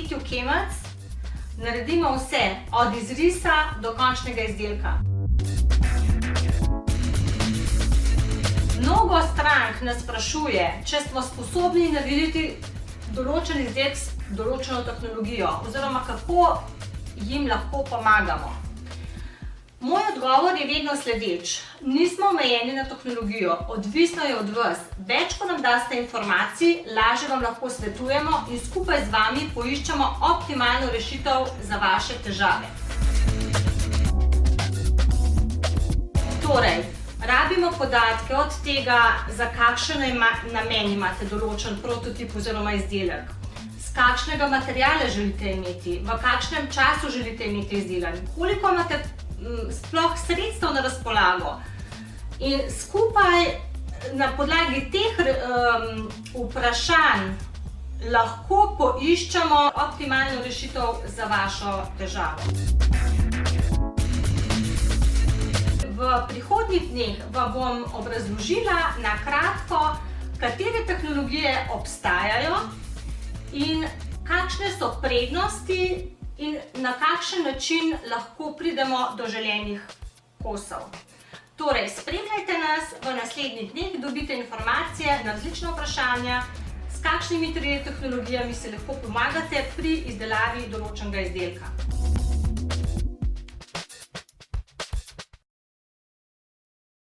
podjetju Kemec naredimo vse, od izrisa do končnega izdelka. Mnogo strank nas sprašuje, če smo sposobni narediti določen izdelek s določeno tehnologijo oziroma kako jim lahko pomagamo. Moj odgovor je vedno sledeč. Nismo omejeni na tehnologijo, odvisno je od vas. Več, ko nam daste informacij, lažje vam lahko svetujemo in skupaj z vami poiščemo optimalno rešitev za vaše težave. Torej, rabimo podatke od tega, za kakšen namen imate določen prototip oziroma izdelek, z kakšnega materiala želite imeti, v kakšnem času želite imeti izdelan, koliko imate sploh sredstev na razpolago. In skupaj na podlagi teh vprašanj lahko poiščemo optimalno rešitev za vašo težavo. V prihodnjih dneh vam bom obrazložila na kratko, katere tehnologije obstajajo in kakšne so prednosti in na kakšen način lahko pridemo do želenih kosov. Torej, spremljajte nas v naslednjih dneh, dobite informacije na različna vprašanja, s kakšnimi tehnologijami se lahko pomagate pri izdelavi določenega izdelka.